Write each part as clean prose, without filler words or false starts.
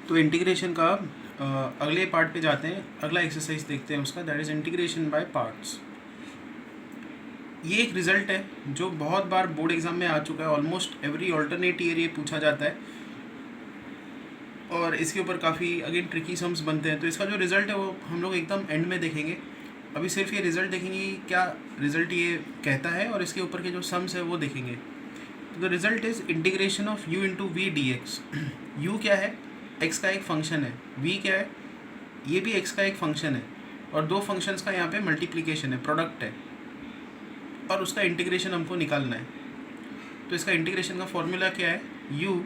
तो इंटीग्रेशन का अगले पार्ट पे जाते हैं, अगला एक्सरसाइज देखते हैं उसका, that is integration by parts. ये एक रिज़ल्ट है जो बहुत बार बोर्ड एग्जाम में आ चुका है, ऑलमोस्ट एवरी ऑल्टरनेट ईयर ये पूछा जाता है और इसके ऊपर काफ़ी अगेन ट्रिकी सम्स बनते हैं। तो इसका जो रिज़ल्ट है वो हम लोग एकदम एंड में देखेंगे। अभी सिर्फ ये रिज़ल्ट देखेंगे कि क्या रिज़ल्ट ये कहता है और इसके ऊपर के जो सम्स है वो देखेंगे। तो the result is integration of u into v d x. U क्या है? x का एक फंक्शन है। v क्या है? ये भी x का एक फंक्शन है और दो फंक्शंस का यहाँ पे मल्टीप्लिकेशन है, प्रोडक्ट है और उसका इंटीग्रेशन हमको निकालना है। तो इसका इंटीग्रेशन का फॉर्मूला क्या है? u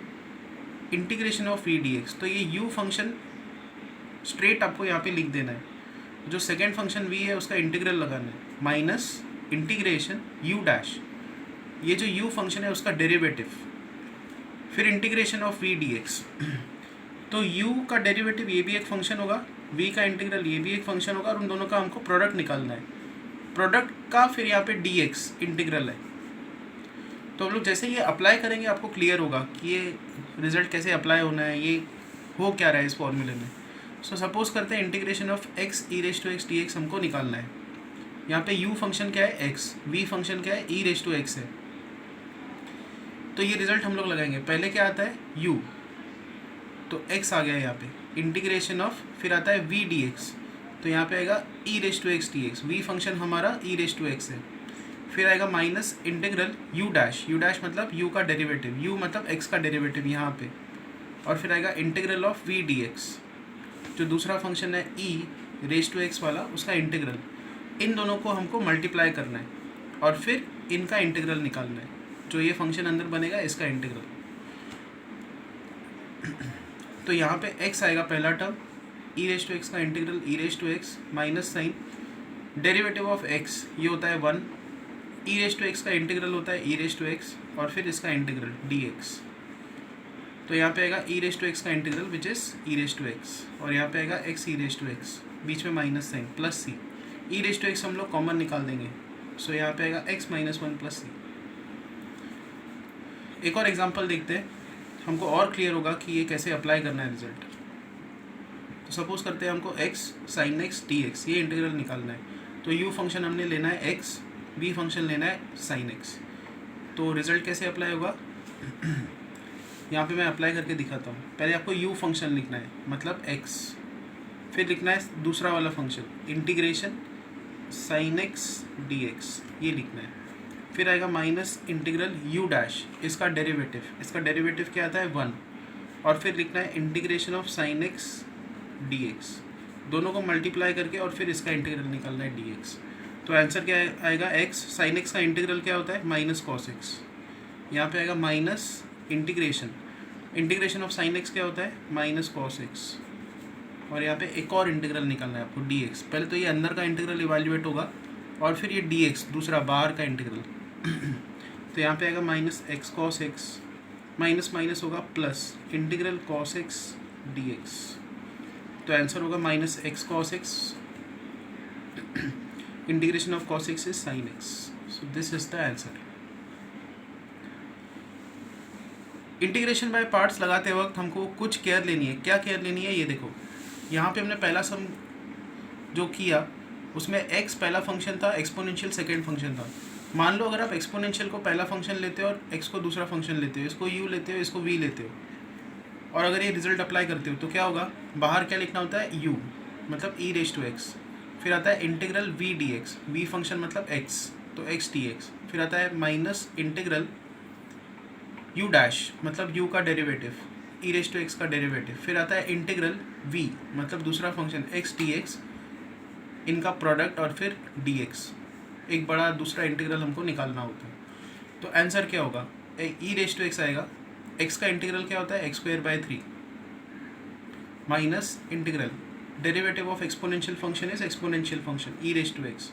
integration of v d x. तो ये u फंक्शन स्ट्रेट आपको यहाँ पे लिख देना है। जो सेकेंड फंक्शन v है उसका इंटीग्रल लगाना है, माइनस इंटीग्रेशन u डैश, ये जो u फंक्शन है उसका डेरिवेटिव, फिर integration of v d x. तो u का डेरिवेटिव ये भी एक फंक्शन होगा, v का इंटीग्रल ये भी एक फंक्शन होगा और उन दोनों का हमको प्रोडक्ट निकालना है। प्रोडक्ट का फिर यहाँ पे dx इंटीग्रल है। तो हम लोग जैसे ये अप्लाई करेंगे आपको क्लियर होगा कि ये रिजल्ट कैसे अप्लाई होना है, ये हो क्या रहा है इस फॉर्मूले में। सो सपोज करते हैं integration of x e raise to x d x हमको निकालना है। यहाँ पे u फंक्शन क्या है? x, v फंक्शन क्या है? e रेज टू एक्स है। तो ये रिजल्ट हम लोग लगाएंगे। पहले क्या आता है? u, तो x आ गया यहाँ पे, इंटीग्रेशन ऑफ, फिर आता है v dx, तो यहाँ पे आएगा e raise to x dx, v function हमारा e रेज टू एक्स है। फिर आएगा minus integral u dash, u dash मतलब u का डेरिवेटिव, u मतलब x का डेरिवेटिव यहाँ पे, और फिर आएगा इंटीग्रल ऑफ v dx, जो दूसरा फंक्शन है e रेज टू एक्स वाला, उसका इंटीग्रल। इन दोनों को हमको मल्टीप्लाई करना है और फिर इनका इंटीग्रल निकालना है, जो ये फंक्शन अंदर बनेगा इसका इंटीग्रल। तो यहाँ पे x आएगा पहला term, e raise to x का integral e raise to x minus sign derivative of x, ये होता है 1, e रेज टू एक्स का इंटीग्रल होता है e रेज टू एक्स और फिर इसका इंटीग्रल dx। तो यहाँ पे आएगा e रेज टू एक्स का integral which is e raise to x, और यहाँ पे आएगा x e raise to x, बीच में minus sign plus c, e raise to x हम लोग कॉमन निकाल देंगे। सो यहाँ पे आएगा x माइनस 1 प्लस c। एक और एग्जांपल देखते हैं, हमको और क्लियर होगा कि ये कैसे अप्लाई करना है रिजल्ट। तो सपोज करते हैं हमको x साइन x dx ये इंटीग्रल निकालना है। तो u फंक्शन हमने लेना है x, v फंक्शन लेना है साइन x। तो रिजल्ट कैसे अप्लाई होगा? यहाँ पे मैं अप्लाई करके दिखाता हूँ। पहले आपको u फंक्शन लिखना है, मतलब x, फिर लिखना है दूसरा वाला function integration sine x dx, ये लिखना है। फिर आएगा माइनस इंटीग्रल u डैश, इसका डेरिवेटिव क्या आता है? 1, और फिर लिखना है integration of sine x dx, दोनों को मल्टीप्लाई करके और फिर इसका इंटीग्रल निकालना है dx। तो आंसर क्या आएगा? x साइन x का इंटीग्रल क्या होता है? Minus cos x। यहाँ पे आएगा minus integration of sine x क्या होता है? माइनस कॉस x, और यहाँ पे एक और इंटीग्रल निकालना है आपको dx। पहले तो ये अंदर का इंटीग्रल इवेल्युएट होगा और फिर ये dx दूसरा बाहर का इंटीग्रल। तो यहाँ पे आएगा minus x cos x, minus minus होगा plus integral cos x dx। तो आंसर होगा minus x cos x, integration of cos x is sine x. So this is the answer. Integration by parts लगाते वक्त हमको कुछ care लेनी है। क्या केयर लेनी है? ये देखो, यहाँ पे हमने पहला सम जो किया उसमें x पहला फंक्शन था, एक्सपोनेंशियल सेकेंड फंक्शन था। मान लो अगर आप एक्सपोनेंशियल को पहला फंक्शन लेते हो और x को दूसरा फंक्शन लेते हो, इसको u लेते हो, इसको v लेते हो, और अगर ये रिजल्ट अप्लाई करते हो तो क्या होगा? बाहर क्या लिखना होता है? u मतलब e रेज टू एक्स, फिर आता है integral v dx, v function मतलब x, तो x dx, फिर आता है माइनस इंटीग्रल u डैश मतलब u का derivative, e raise to x का डेरिवेटिव, फिर आता है इंटीग्रल v मतलब दूसरा फंक्शन x dx, इनका प्रोडक्ट और फिर dx, एक बड़ा दूसरा इंटीग्रल हमको निकालना होता है। तो आंसर क्या होगा? e रेज टू एक्स आएगा, x का इंटीग्रल क्या होता है? X square by 3 minus integral derivative of exponential function is exponential function e raise to x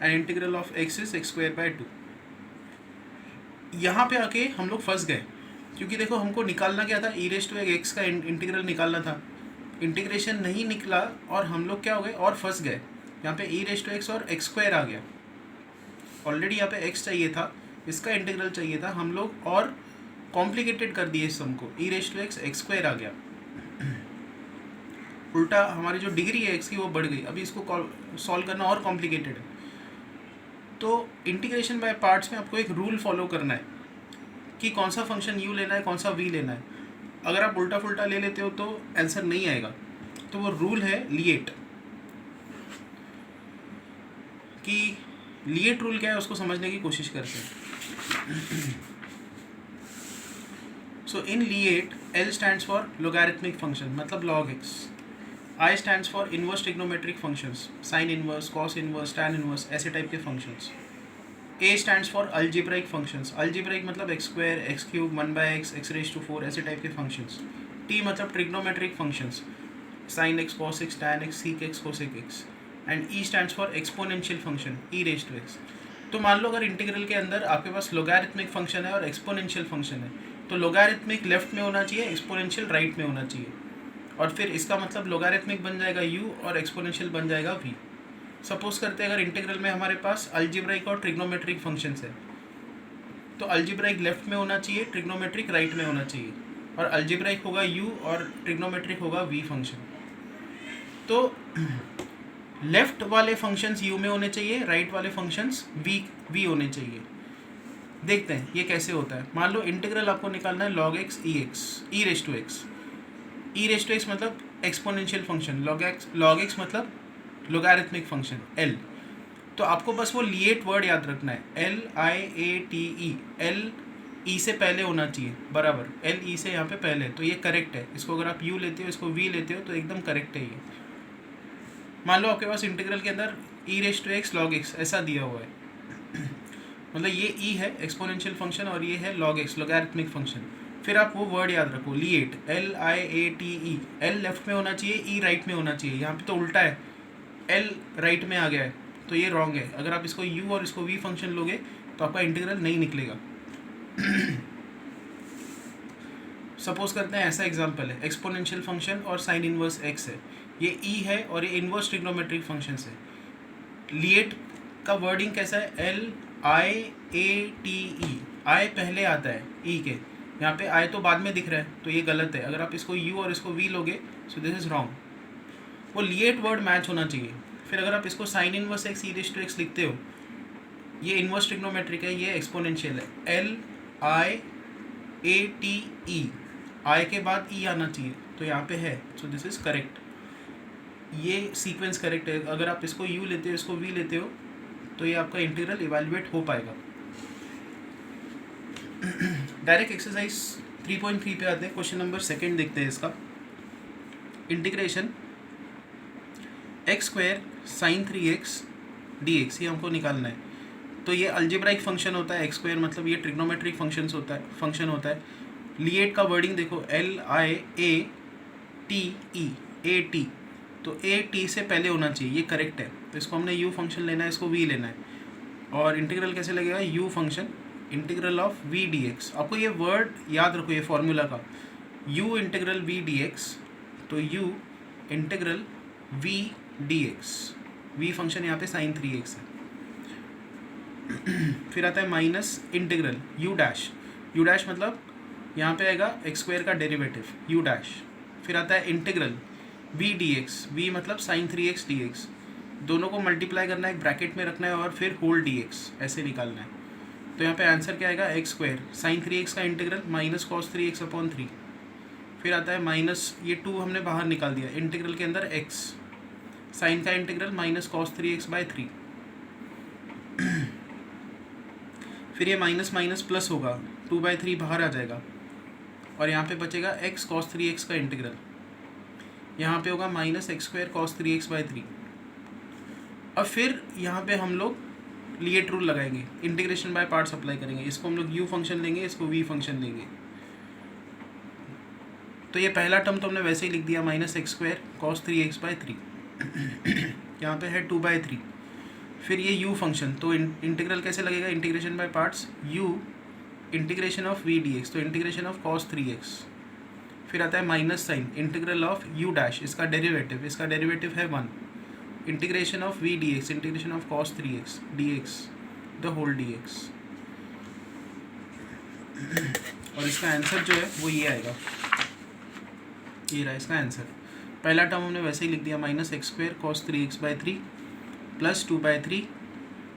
and integral of x is x square by 2। यहाँ पे आके हम लोग फंस गए, क्योंकि देखो हमको निकालना क्या था? e रेज टू एक्स का इंटीग्रल निकालना था, इंटीग्रेशन नहीं निकला और हम लोग क्या हो गए? और फंस गए। यहाँ पे e रेज टू एक्स और एक्स स्क्वायर आ गया, ऑलरेडी यहाँ पे x चाहिए था, इसका इंटीग्रल चाहिए था, हम लोग और कॉम्प्लिकेटेड कर दिए इस सम को, e raise to x x square आ गया। उल्टा हमारी जो डिग्री है एक्स की वो बढ़ गई। अभी इसको सॉल्व करना और कॉम्प्लिकेटेड है। तो इंटीग्रेशन बाय पार्ट्स में आपको एक रूल फॉलो करना है कि कौन सा फंक्शन यू लेना है, कौन सा वी लेना है। अगर आप उल्टा फुल्टा ले लेते हो तो आंसर नहीं आएगा। तो वो रूल है लिएट, कि लिएट रूल क्या है उसको समझने की कोशिश करते हैं। सो इन लिएट L stands for logarithmic function मतलब log x, I stands for inverse trigonometric functions, sine inverse, cos inverse, tan inverse, ऐसे टाइप के functions. A stands for algebraic functions, algebraic मतलब x square, x cube, 1/x, x⁴ ऐसे type के functions. T मतलब trigonometric functions, sin x, cos x, tan x, sec x, cosec x। And E stands for exponential function, e⁻x। तो मान लो अगर integral के अंदर आपके पास लोगैरिथमिक फंक्शन है और एक्सपोनेंशियल फंक्शन है, तो लोगैरिथमिक लेफ्ट में होना चाहिए, एक्सपोनेंशियल राइट में होना चाहिए। और फिर इसका मतलब लोगैरिथमिक बन जाएगा u और एक्सपोनेंशियल बन जाएगा v। सपोज करते हैं अगर इंटीग्रल में हमारे पास अल्जेब्राइक और ट्रिग्नोमेट्रिक फंक्शंस है, तो अल्जेब्राइक लेफ्ट में होना चाहिए, ट्रिग्नोमेट्रिक राइट में होना चाहिए। और अल्जेब्राइक होगा u और ट्रिग्नोमेट्रिक होगा v फंक्शन। तो लेफ्ट वाले फंक्शंस u में होने चाहिए, राइट वाले फंक्शंस v होने चाहिए। देखते हैं ये कैसे होता है। मान लो इंटीग्रल आपको निकालना है log x e⁻x मतलब एक्सपोनेंशियल फंक्शन, log x मतलब लोगैरिथमिक फंक्शन L। तो आपको बस वो लिएट वर्ड याद रखना है, LIATE। L ई से पहले होना चाहिए बराबर, L ई से यहाँ पे पहले, तो ये करेक्ट है। इसको अगर आप u लेते हो, इसको v लेते हो तो एकदम करेक्ट है ये। मान लो आपके पास इंटीग्रल के अंदर e⁻x log x ऐसा दिया हुआ है, मतलब ये e है एक्सपोनेंशियल फंक्शन और ये है log x लोगैरिथमिक फंक्शन। फिर आप वो वर्ड याद रखो लिएट, LIATE। L लेफ्ट में होना चाहिए, e राइट में होना चाहिए। यहाँ पे तो उल्टा है, L राइट में आ गया है, तो ये रॉन्ग है। अगर आप इसको u और इसको v फंक्शन लोगे तो आपका इंटीग्रल नहीं निकलेगा। सपोज करते हैं ऐसा एग्जांपल है, एक्सपोनेंशियल फंक्शन और साइन इनवर्स x है, ये e है और ये इनवर्स ट्रिग्नोमेट्रिक फंक्शन है। लिएट का वर्डिंग कैसा है, LIATE। I पहले आता है e के, यहाँ पे I तो बाद में दिख रहा है, तो ये गलत है। अगर आप इसको u और इसको v लोगे सो दिस इज रॉन्ग। वो लिएट वर्ड मैच होना चाहिए। फिर अगर आप इसको साइन इनवर्स x e⁻x लिखते हो, ये इनवर्स ट्रिग्नोमेट्रिक है, ये एक्सपोनेंशियल है, LIATE। I के बाद e आना चाहिए, तो यहाँ पे है, सो दिस इज करेक्ट। ये सीक्वेंस करेक्ट है। अगर आप इसको u लेते हो, इसको v लेते हो, तो ये आपका इंटीग्रल इवेल्युएट हो पाएगा। डायरेक्ट एक्सरसाइज 3.3 पे आते हैं। क्वेश्चन नंबर 2 देखते हैं इसका। Integration x² sin 3x dx, ये हमको निकालना है। तो ये अल्जेब्राइक फंक्शन होता है, x² मतलब ये ट्रिग्नोमेट्रिक फंक्शन होता है। लिएट का वर्डिंग देखो, LIATE। तो a से पहले होना चाहिए, ये करेक्ट है। तो इसको हमने u फंक्शन लेना है, इसको v लेना है। और इंटीग्रल कैसे लगेगा, u function integral of v dx। आपको ये वर्ड याद रखो, ये फॉर्मूला का, u इंटीग्रल v dx। तो u integral v dx, v function यहाँ पे sin 3x है। फिर आता है माइनस इंटीग्रल u डैश मतलब यहाँ पे आएगा x² का डेरिवेटिव u डैश। फिर आता है इंटीग्रल v dx, v मतलब sin 3x dx। दोनों को मल्टीप्लाई करना है, एक ब्रैकेट में रखना है और फिर होल dx ऐसे निकालना है। तो यहाँ पे आंसर क्या आएगा, x² sin 3x का इंटीग्रल माइनस cos 3x/3। फिर आता है माइनस, ये 2 हमने बाहर निकाल दिया, इंटीग्रल के अंदर x, साइन का इंटीग्रल माइनस cos 3x/3। फिर ये माइनस माइनस प्लस होगा, 2/3 बाहर आ जाएगा और यहाँ पे बचेगा x cos 3x का इंटीग्रल। यहाँ पे होगा माइनस x² cos 3x/3। अब फिर यहाँ पे हम लोग लिएट रूल लगाएंगे, इंटीग्रेशन बाय पार्ट्स अप्लाई करेंगे। इसको हम लोग u फंक्शन लेंगे, इसको v फंक्शन लेंगे। तो ये पहला टर्म तो हमने वैसे ही लिख दिया, माइनस x² cos 3x/3। यहाँ पे है 2/3। फिर ये u फंक्शन, तो इंटीग्रल कैसे लगेगा, integration by parts, u integration of v dx, तो इंटीग्रेशन ऑफ cos 3x। फिर आता है minus sine, integral of u dash, इसका डेरिवेटिव है 1, integration of v dx, integration of cos 3x dx the whole dx। और इसका answer जो है वो ये आएगा, ये रहा इसका आंसर। पहला टर्म हमने वैसे ही लिख दिया minus x square cos 3x/3 plus 2/3।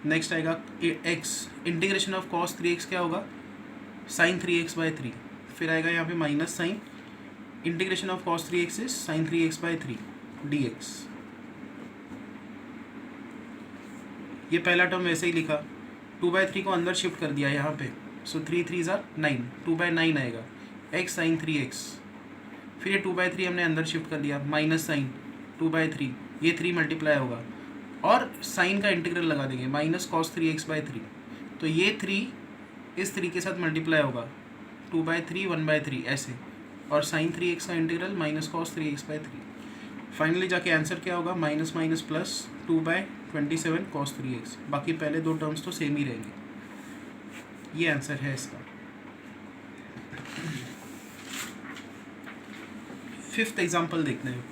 Next आएगा x, integration of cos 3x क्या होगा, साइन 3x/3। फिर आएगा यहाँ पे minus sign, integration of cos 3x is sine 3x/3 dx। ये पहला टर्म वैसे ही लिखा, 2/3 को अंदर शिफ्ट कर दिया यहाँ पे, सो 3 3 ज़ा 9, 2/9 आएगा x साइन 3x। फिर ये 2/3 हमने अंदर शिफ्ट कर दिया, माइनस साइन 2/3, ये 3 मल्टीप्लाई होगा और साइन का इंटीग्रल लगा देंगे माइनस कॉस 3x/3। तो ये 3 इस 3 के साथ मल्टीप्लाई होगा, 2/3 1/3 ऐसे, और साइन 3x का integral minus cos 3x/3। Finally जाके आंसर क्या होगा, minus minus plus 2/27 cos 3x। बाकी पहले दो टर्म्स तो सेम ही रहेंगे। ये आंसर है इसका। फिफ्थ एग्जाम्पल देखते हैं,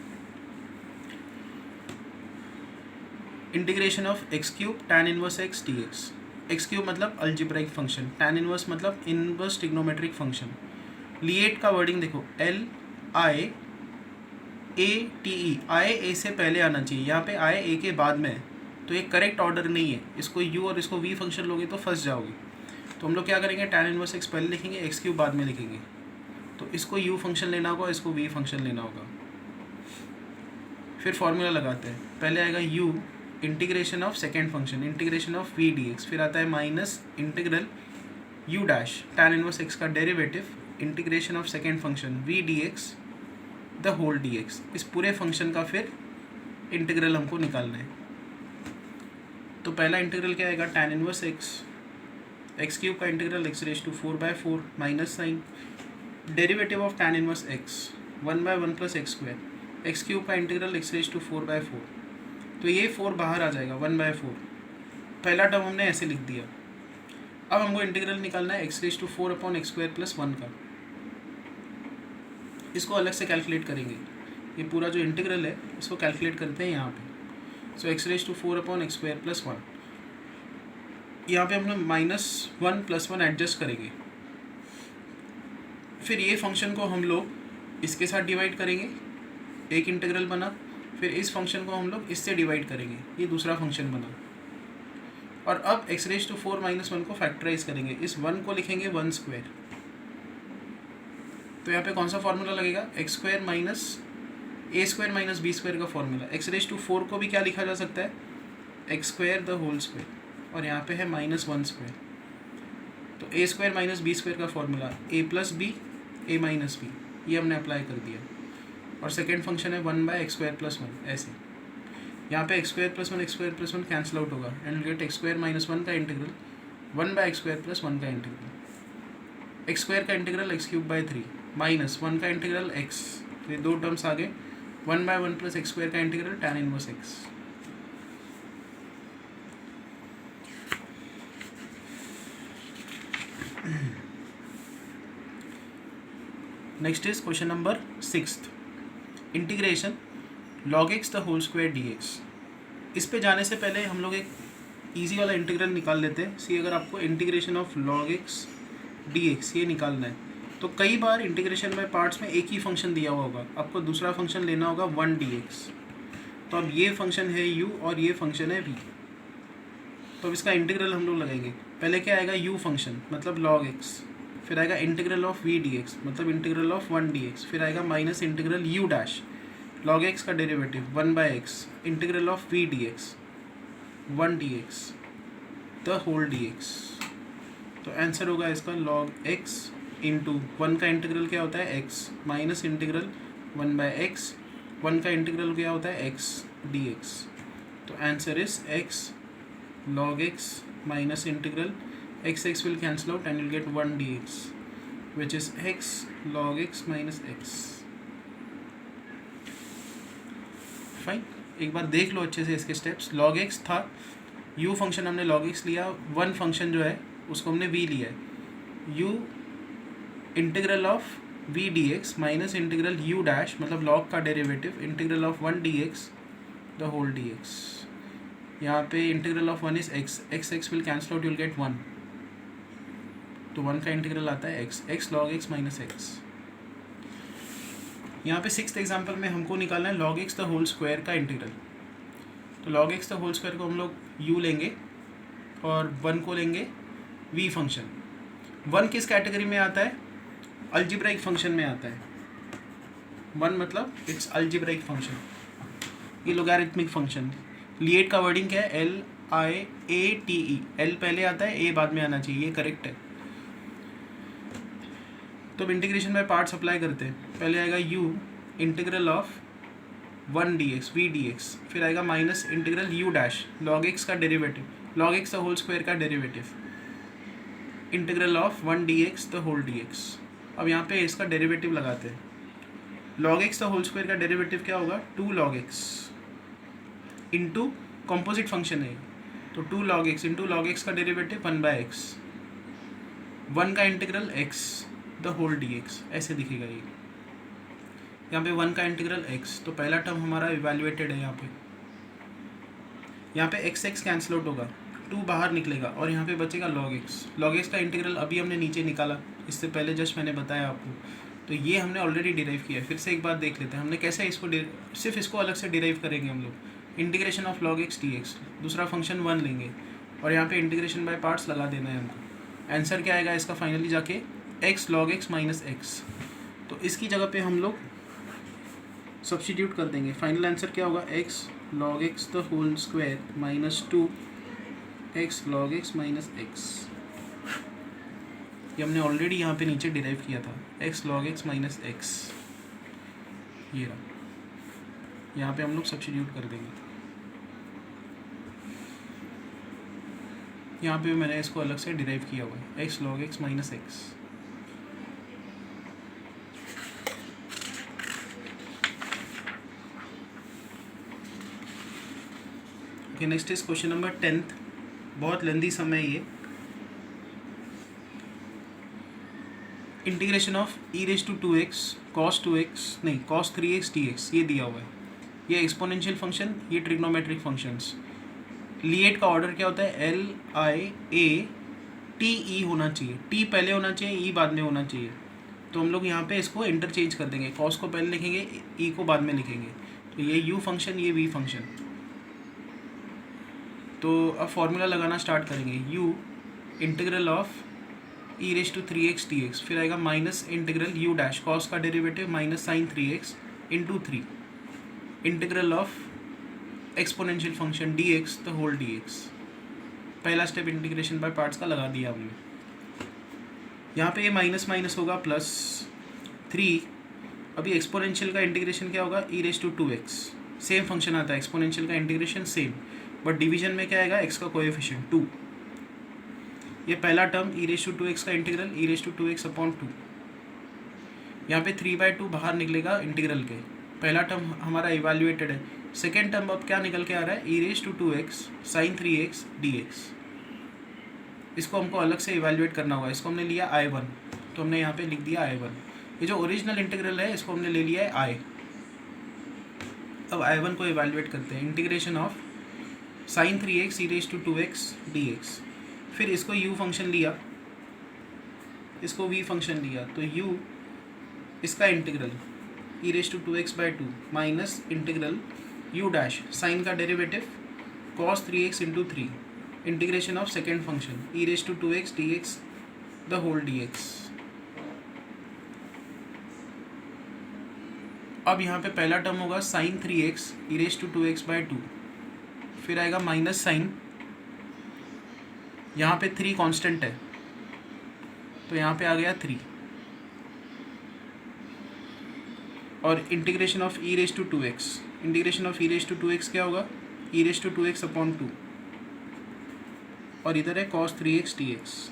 integration of x cube tan inverse x dx। x cube मतलब अल्जेब्राइक फंक्शन, tan इनवर्स मतलब इनवर्स ट्रिग्नोमेट्रिक फंक्शन। लिएट का वर्डिंग देखो, L I A T E, I A से पहले आना चाहिए, यहाँ पे I A के बाद में है, तो ये करेक्ट ऑर्डर नहीं है। इसको U और इसको V फंक्शन लोगे तो फंस जाओगे। तो हम लोग क्या करेंगे, tan इनवर्स x पहले लिखेंगे, x क्यूब बाद में लिखेंगे। तो इसको U फंक्शन लेना होगा, इसको V फंक्शन लेना होगा। फिर फॉर्मूला लगाते हैं, पहले आएगा U integration of second function, integration of V dx। फिर आता है minus integral U dash tan inverse x का derivative, integration of second function V dx the whole dx। इस पूरे फंक्शन का फिर इंटीग्रल हमको निकालना है। तो पहला इंटीग्रल क्या आएगा, tan इनवर्स x क्यूब का integral x⁴/4 minus sign derivative of tan inverse x 1/1 plus x square, x cube का इंटीग्रल x⁴/4। तो ये 4 बाहर आ जाएगा 1/4। पहला टर्म हमने ऐसे लिख दिया। अब हमको इंटीग्रल निकालना है x⁴/x²+1 का। इसको अलग से कैलकुलेट करेंगे, ये पूरा जो इंटीग्रल है इसको कैलकुलेट करते हैं यहाँ पे। सो x⁴/x²+1, यहाँ पे हम लोग -1 + 1 एडजस्ट करेंगे। फिर ये फंक्शन को हम लोग इसके साथ डिवाइड करेंगे, एक इंटीग्रल बना। फिर इस फंक्शन को हम लोग इससे डिवाइड करेंगे, ये दूसरा फंक्शन बना। और अब x⁴ को फैक्टराइज करेंगे, इस 1 को लिखेंगे 1²। तो यहाँ पे कौन सा फॉर्मूला लगेगा, x² - a² - b² का फॉर्मूला। x⁴ को भी क्या लिखा जा सकता है, x² द होल स्क्वायर, और यहाँ पे है -1²। तो a² - b² का formula a + b a - b, ये हमने अप्लाई कर दिया। और सेकेंड फंक्शन है 1/x²+1 ऐसे। यहाँ पे x²+1 कैंसिल आउट होगा एंड गेट x² - 1 का इंटीग्रल 1/x²+1 का इंटीग्रल, x² का इंटीग्रल x³/3 माइनस 1 का इंटीग्रल x। तो ये दो टर्म्स आ गए, 1/1 प्लस x² का integral tan inverse x। Next is question number 6, integration log x the whole square dx। इस पे जाने से पहले हम लोग एक इजी वाला इंटीग्रल निकाल लेते हैं। सी अगर आपको integration of log x dx ये निकालना है, तो कई बार इंटीग्रेशन में पार्ट्स में एक ही फंक्शन दिया हुआ होगा, आपको दूसरा फंक्शन लेना होगा 1 dx। तो अब ये फंक्शन है u और ये फंक्शन है v, तो अब इसका इंटीग्रल हम लोग लगाएंगे। पहले क्या आएगा, u फंक्शन मतलब log x, फिर आएगा इंटीग्रल ऑफ v dx मतलब इंटीग्रल ऑफ 1 dx, फिर आएगा minus integral u dash log x का derivative 1/x integral of v dx 1 dx the whole dx। तो आंसर होगा इसका log x इंटू 1 का इंटीग्रल क्या होता है x माइनस इंटीग्रल 1/x, 1 का इंटीग्रल क्या होता है x dx। तो answer is x log x minus integral x will cancel out and you'll get 1 dx which is x log x minus x। Fine, एक बार देख लो अच्छे से इसके स्टेप्स। log x था, u फंक्शन हमने log x लिया, 1 function जो है उसको हमने v लिया है, u integral of v dx minus integral u dash मतलब log का derivative integral of 1 dx the whole dx। यहाँ पे integral of 1 is x will cancel out, you'll get 1, तो 1 का इंटीग्रल आता है x log x minus x। यहाँ पे 6th एग्जाम्पल में हमको निकालना है log x the whole square का इंटीग्रल। तो log x the whole square को हम लोग u लेंगे और 1 को लेंगे v फंक्शन। 1 किस कैटेगरी में आता है? अल्जेब्राइक फंक्शन में आता है। 1 मतलब इट्स अल्जेब्राइक फंक्शन, ये लोगैरिथमिक फंक्शन। लिएट का वर्डिंग क्या है? LIATE, L पहले आता है, A बाद में आना चाहिए, ये करेक्ट है। तो अब इंटीग्रेशन बाय पार्ट्स अप्लाई करते हैं। पहले आएगा u integral of 1 dx v dx, फिर आएगा minus integral u dash log x का derivative, log x the whole square का derivative, integral of 1 dx the whole dx। अब यहाँ पे इसका डेरिवेटिव लगाते हैं। log x the whole square का डेरिवेटिव क्या होगा? 2 log x into composite function है, तो 2 log x into log x का डेरिवेटिव 1/x, 1 का integral x the whole dx, ऐसे दिखेगा ये। यहाँ पे 1 का इंटीग्रल x, तो पहला टर्म हमारा इवैल्यूएटेड है। यहाँ पे x कैंसिल आउट होगा, 2 बाहर निकलेगा और यहाँ पे बचेगा log x। log x का इंटीग्रल अभी हमने नीचे निकाला, इससे पहले जस्ट मैंने बताया आपको, तो ये हमने ऑलरेडी डिराइव किया है। फिर से एक बार देख लेते हैं हमने कैसे इसको, सिर्फ इसको अलग से डिराइव करेंगे हम लोग। Integration of log x dx, दूसरा फंक्शन 1 लेंगे और यहाँ पे इंटीग्रेशन बाय पार्ट्स लगा देना है हमको। आंसर क्या आएगा इसका फाइनली जाके? x log x minus x। तो इसकी जगह पे हम लोग सब्स्टिट्यूट कर देंगे। फाइनल आंसर क्या होगा? x log x the whole square minus 2 x log x minus x। ये हमने ऑलरेडी यहाँ पे नीचे डिराइव किया था, x log x minus x, ये रहा। यहाँ पे हम लोग सब्स्टिट्यूट कर देंगे। यहाँ पे मैंने इसको अलग से डिराइव किया हुआ है, x log x minus x। Okay, next is question number 10th। बहुत लेंदी समय ये। Integration of e raise to 2x cos 2x नहीं cos 3x dx, ये दिया हुआ है। ये एक्सपोनेंशियल फंक्शन, ये ट्रिग्नोमेट्रिक फंक्शंस। लिएट का ऑर्डर क्या होता है? LIATE होना चाहिए, t पहले होना चाहिए, e बाद में होना चाहिए। तो हम लोग यहाँ पे इसको इंटरचेंज कर देंगे, cos को पहले लिखेंगे, e को बाद में लिखेंगे। तो ये u फंक्शन, ये v फंक्शन। तो अब फॉर्मूला लगाना स्टार्ट करेंगे। u integral of e raise to 3x dx, फिर आएगा minus integral u dash cos का derivative minus sine 3x into 3, integral of exponential function dx the whole dx। पहला step integration by parts का लगा दिया हमने। यहाँ पे ये माइनस माइनस होगा प्लस 3। अभी एक्सपोनेंशियल का इंटीग्रेशन क्या होगा? e raise to 2x, same function आता है एक्सपोनेंशियल का इंटीग्रेशन सेम, बट डिवीजन में क्या आएगा? x का कोएफिशिएंट 2। ये पहला term e raise to 2x का integral e raise to 2x upon 2। यहाँ पे 3/2 बाहर निकलेगा इंटीग्रल के। पहला टर्म हमारा इवैल्यूएटेड है। सेकेंड टर्म अब क्या निकल के आ रहा है? e raise to 2x sine 3x dx। इसको हमको अलग से इवैल्यूएट करना होगा। इसको हमने लिया I1, तो हमने यहाँ पे लिख दिया I1। ये जो ओरिजिनल इंटीग्रल है इसको हमने ले लिया है I। अब I1 को इवैल्यूएट करते हैं। Integration of sine 3x e raise to 2x dx, फिर इसको u फंक्शन लिया, इसको v फंक्शन लिया, तो u इसका integral e raise to 2x/2 माइनस इंटीग्रल u डैश साइन का derivative cos 3x into 3, integration of second function e raise to 2x dx the whole dx। अब यहाँ पे पहला टर्म होगा sign 3x e raise to 2x/2, फिर आएगा minus sign, यहाँ पे 3 कांस्टेंट है तो यहाँ पे आ गया 3, और integration of e raise to 2x, integration of e raise to 2x क्या होगा? e raise to 2x upon 2, और इधर है cos 3x dx।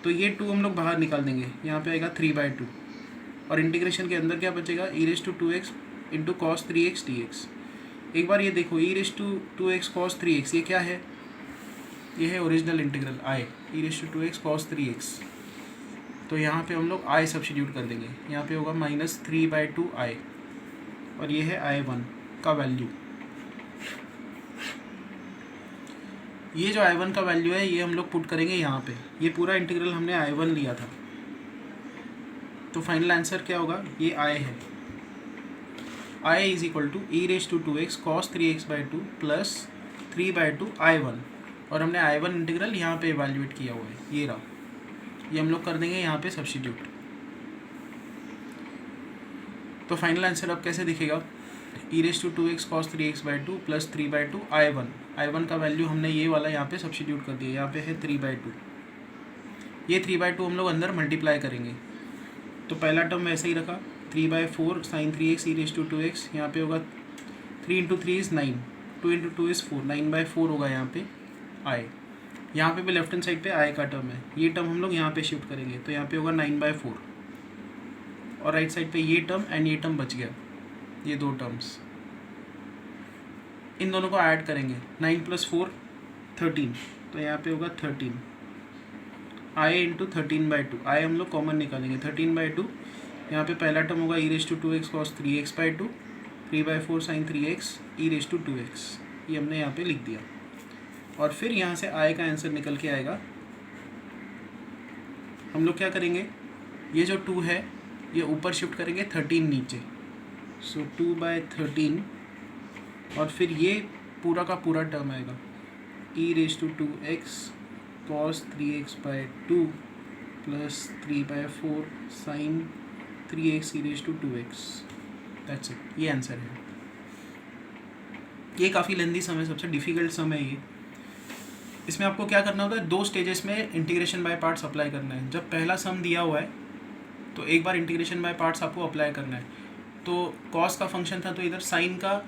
तो ये 2 हम लोग बाहर निकाल देंगे, यहाँ पे आएगा 3/2, और इंटीग्रेशन के अंदर क्या बचेगा? e raise to 2x into cos 3x dx। एक बार ये देखो, e raise to 2x cos 3x, ये क्या है? ये है original integral I, e raise to 2x cos 3x। तो यहाँ पे हम लोग I सब्स्टिट्यूट कर देंगे। यहाँ पे होगा माइनस 3/2 I, और ये है I1 का वैल्यू। ये जो I1 का वैल्यू है ये हम लोग पुट करेंगे यहाँ पे। ये पूरा इंटीग्रल हमने I1 लिया था, तो फाइनल आंसर क्या होगा, ये आई है। I is equal to e raise to 2x cos 3x/2 plus 3/2 I1, और हमने I1 इंटीग्रल यहाँ पे इवेल्युएट किया हुआ है, ये रहा। ये हम लोग कर देंगे यहाँ पे सब्स्टिट्यूट। तो फाइनल आंसर अब कैसे दिखेगा, e raise to 2x cos 3x/2 plus 3/2 I1 का वैल्यू हमने ये वाला यहाँ पे सब्स्टिट्यूट कर दिया, यहाँ पे है 3/2। ये 3/2 हम लोग अंदर मल्टीप्लाई करेंगे, तो पहला टर्म वैसे ही रखा, 3/4 sin 3x e raise to 2x, यहाँ पे होगा 3 × 3 इज़ 9, 2 × 2 इज़ 4, 9/4 होगा यहाँ पे आई। यहाँ पे भी लेफ्ट हैंड साइड पे आई का टर्म है, ये टर्म हम लोग यहाँ पे शिफ्ट करेंगे, तो यहाँ पे होगा 9/4, और राइट साइड पे ये टर्म एंड ये टर्म बच गया, ये दो टर्म्स। इन दोनों को ऐड करेंगे, 9 + 4 13, तो यहाँ पे होगा 13 आई इंटू 13/2। आई हम लोग कॉमन निकालेंगे, 13/2, यहाँ पे पहला टर्म होगा e raise to 2x cos 3x/2, 3/4 sin 3x e raise to 2x, ये हमने यहाँ पे लिख दिया। और फिर यहाँ से आई का आंसर निकल के आएगा। हम लोग क्या करेंगे, ये जो 2 है ये ऊपर शिफ्ट करेंगे, 13 नीचे, सो 2/13, और फिर ये पूरा का पूरा टर्म आएगा e raise to 2x cos 3x/2 plus 3/4 sin 3x e raise to 2x। That's it, ये आंसर है। ये काफ़ी लेंदी सम है, सबसे डिफ़िकल्ट सम है ये। इसमें आपको क्या करना होता है, 2 स्टेजेस में इंटीग्रेशन बाय पार्ट्स अप्लाई करना है। जब पहला सम दिया हुआ है तो एक बार इंटीग्रेशन बाय पार्ट्स आपको अप्लाई करना है। तो कॉस का फंक्शन था, तो इधर साइन का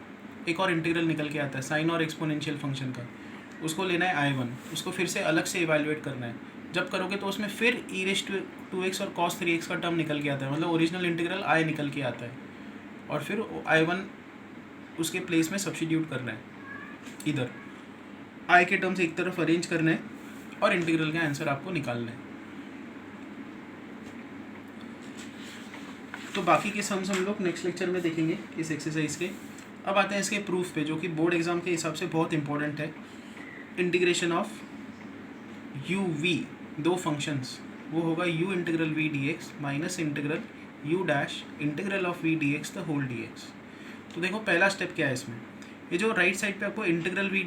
एक और इंटीग्रल निकल के आता है, साइन और एक्सपोनेंशियल फंक्शन का, उसको लेना है I1, उसको फिर से अलग से इवेल्युएट करना है। जब करोगे तो उसमें फिर ई रेज टू 2x और कॉस 3x का टर्म निकल के आता है, मतलब ओरिजिनल इंटीग्रल आई निकल के आता है, और फिर I1 उसके प्लेस में सब्स्टिट्यूट करना है। इधर आई के टर्म्स एक तरफ अरेंज करना है और इंटीग्रल का आंसर आपको निकालना है। तो बाकी के सम्स हम लोग नेक्स्ट लेक्चर में देखेंगे इस एक्सरसाइज के। अब आते हैं इसके प्रूफ पे, जो कि बोर्ड एग्जाम के हिसाब से बहुत इंपॉर्टेंट है। Integration of u v, 2 functions, वो होगा u integral v dx minus integral u dash integral of v dx the whole dx। तो देखो पहला स्टेप क्या है इसमें, ये जो राइट साइड पे आपको इंटीग्रल v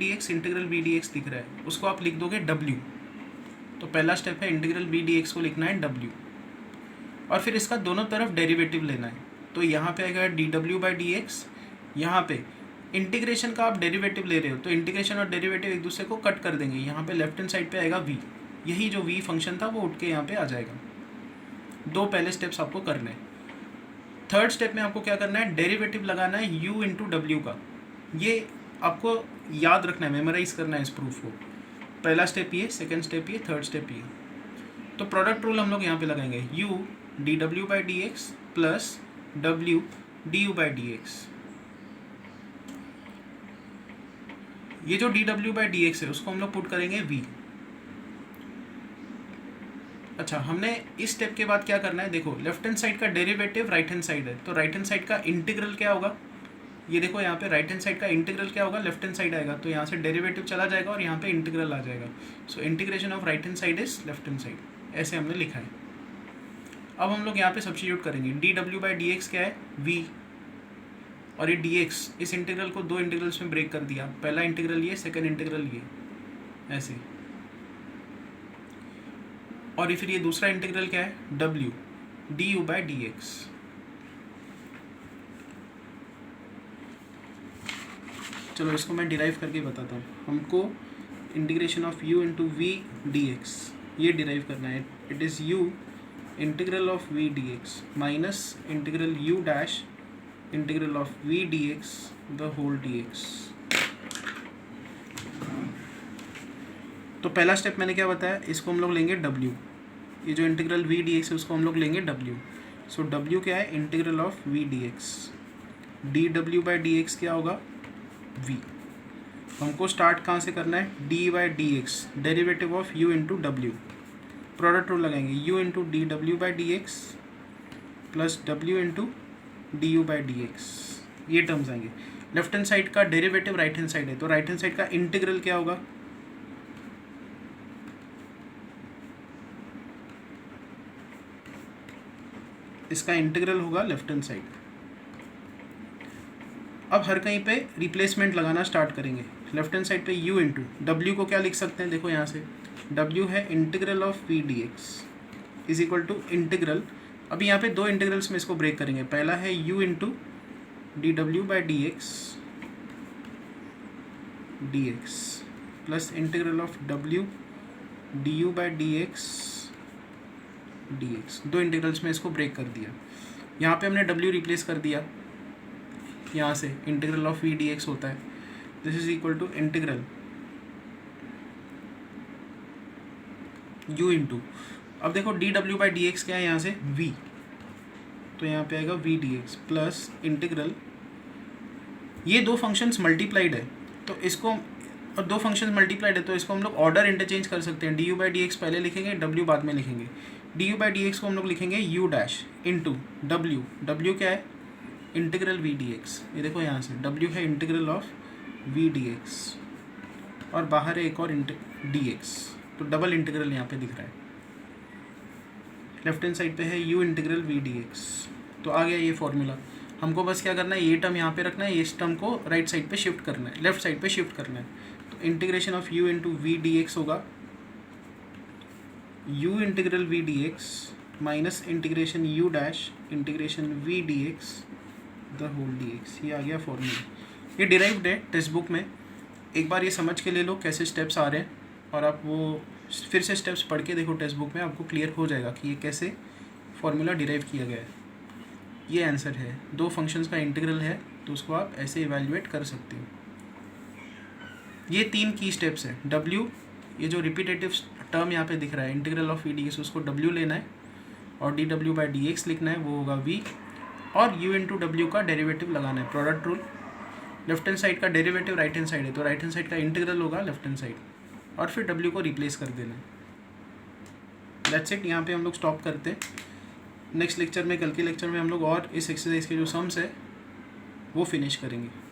dx दिख रहा है, उसको आप लिख दोगे w। तो पहला स्टेप है इंटीग्रल v dx को लिखना है w, और फिर इसका दोनों तरफ डेरिवेटिव लेना है। तो यहाँ पे आएगा dw/dx, यहाँ पे इंटीग्रेशन का आप डेरिवेटिव ले रहे हो, तो इंटीग्रेशन और डेरिवेटिव एक दूसरे को कट कर देंगे। यहाँ पे लेफ्ट हैंड साइड पे आएगा v, यही जो v फंक्शन था वो उठ के यहाँ पे आ जाएगा। 2 पहले स्टेप्स आपको करने हैं। थर्ड स्टेप में आपको क्या करना है, डेरिवेटिव लगाना है u इंटू डब्ल्यू का। ये आपको याद रखना है, मेमोराइज करना है इस प्रूफ को। पहला स्टेप ये, सेकेंड स्टेप ये, थर्ड स्टेप ये। तो प्रोडक्ट रूल हम लोग यहाँ पे लगाएंगे, u dw/dx plus w du/dx। ये जो dw/dx है उसको हम लोग पुट करेंगे v। अच्छा, हमने इस स्टेप के बाद क्या करना है, देखो लेफ्ट हैंड साइड का डेरिवेटिव राइट हैंड साइड है, तो राइट हैंड साइड का इंटीग्रल क्या होगा, ये देखो यहाँ पे राइट हैंड साइड का इंटीग्रल क्या होगा, लेफ्ट हैंड साइड आएगा, तो यहाँ से डेरिवेटिव चला जाएगा और यहाँ पे इंटीग्रल आ जाएगा। So integration of right hand side is left hand side, ऐसे हमने लिखा है। अब हम लोग यहाँ पे सब्स्टिट्यूट करेंगे, dw/dx क्या है v, और ये dx, इस इंटीग्रल को 2 इंटीग्रल्स में ब्रेक कर दिया, पहला इंटीग्रल ये, सेकंड इंटीग्रल ये, ऐसे। और फिर ये दूसरा इंटीग्रल क्या है, w du/dx। चलो इसको मैं डिराइव करके बताता हूँ। हमको integration of u into v dx ये डिराइव करना है। It is u integral of v dx minus integral u dash integral of v dx the whole dx। तो पहला स्टेप मैंने क्या बताया, इसको हम लोग लेंगे w, ये जो इंटीग्रल v dx है उसको हम लोग लेंगे w। सो w क्या है, integral of v dx, dw/dx क्या होगा v। हमको स्टार्ट कहाँ से करना है, dy/dx derivative of u into W. Product rule लगाएंगे, u into dw/dx plus w into du/dx, ये टर्म्स आएंगे। लेफ्ट हैंड साइड का डेरिवेटिव राइट हैंड साइड है, तो राइट हैंड साइड का इंटीग्रल क्या होगा, इसका इंटीग्रल होगा लेफ्ट हैंड साइड। अब हर कहीं पे रिप्लेसमेंट लगाना स्टार्ट करेंगे। लेफ्ट हैंड साइड पे u इंटू डब्ल्यू को क्या लिख सकते हैं, देखो यहाँ से w है integral of v dx is equal to integral. अभी यहाँ पे दो इंटीग्रल्स में इसको ब्रेक करेंगे। पहला है u इंटू डी डब्ल्यू by d x plus integral of w D you by d x. दो इंटीग्रल्स में इसको ब्रेक कर दिया। यहाँ पे हमने w रिप्लेस कर दिया, यहाँ से इंटीग्रल ऑफ v dx होता है। This is equal to integral u into, अब देखो डी डब्ल्यू बाई डी एक्स क्या है यहाँ से v, तो यहाँ पे आएगा v dx प्लस इंटीग्रल, ये दो फंक्शंस मल्टीप्लाइड है तो इसको, और दो फंक्शंस मल्टीप्लाइड है तो इसको हम लोग ऑर्डर इंटरचेंज कर सकते हैं। D you by d x पहले लिखेंगे, w बाद में लिखेंगे। D you by d x को हम लोग लिखेंगे u डैश इंटू w क्या है इंटीग्रल v dx। ये देखो यहाँ से w है इंटीग्रल ऑफ v dx और बाहर है एक और dx, तो डबल इंटीग्रल यहाँ पे दिख रहा है। लेफ्ट हैंड साइड पे है u इंटीग्रल v dx। तो आ गया ये फॉर्मूला। हमको बस क्या करना है, ये टर्म यहाँ पे रखना है, इस टर्म को राइट साइड पे शिफ्ट करना है, लेफ्ट साइड पे शिफ्ट करना है। तो integration of u into v d x होगा u integral v dx minus integration u dash integration v dx the whole dx। ये आ गया फॉर्मूला। ये डिराइव्ड है टेक्स्ट बुक में, एक बार ये समझ के ले लो कैसे स्टेप्स आ रहे हैं, और आप वो फिर से स्टेप्स पढ़ के देखो टेक्स्ट बुक में, आपको क्लियर हो जाएगा कि ये कैसे फॉर्मूला डिराइव किया गया है। ये आंसर है, दो फंक्शंस का इंटीग्रल है तो उसको आप ऐसे इवेल्युएट कर सकते हो। ये तीन की स्टेप्स है। w, ये जो रिपीटेटिव टर्म यहाँ पे दिख रहा है इंटीग्रल ऑफ v dx, उसको w लेना है और डी डब्ल्यू बाई डी एक्स लिखना है, वो होगा v, और u इंटू डब्ल्यू का डेरिवेटिव लगाना है, product rule. Left hand side का डेरिवेटिव राइट हैंड साइड है तो राइट हैंड साइड का इंटीग्रल होगा लेफ्ट हैंड साइड, और फिर w को रिप्लेस कर देना है। That's it. यहाँ पे हम लोग स्टॉप करते हैं। नेक्स्ट लेक्चर में, कल के लेक्चर में हम लोग और इस एक्सरसाइज के जो सम्स है वो फिनिश करेंगे।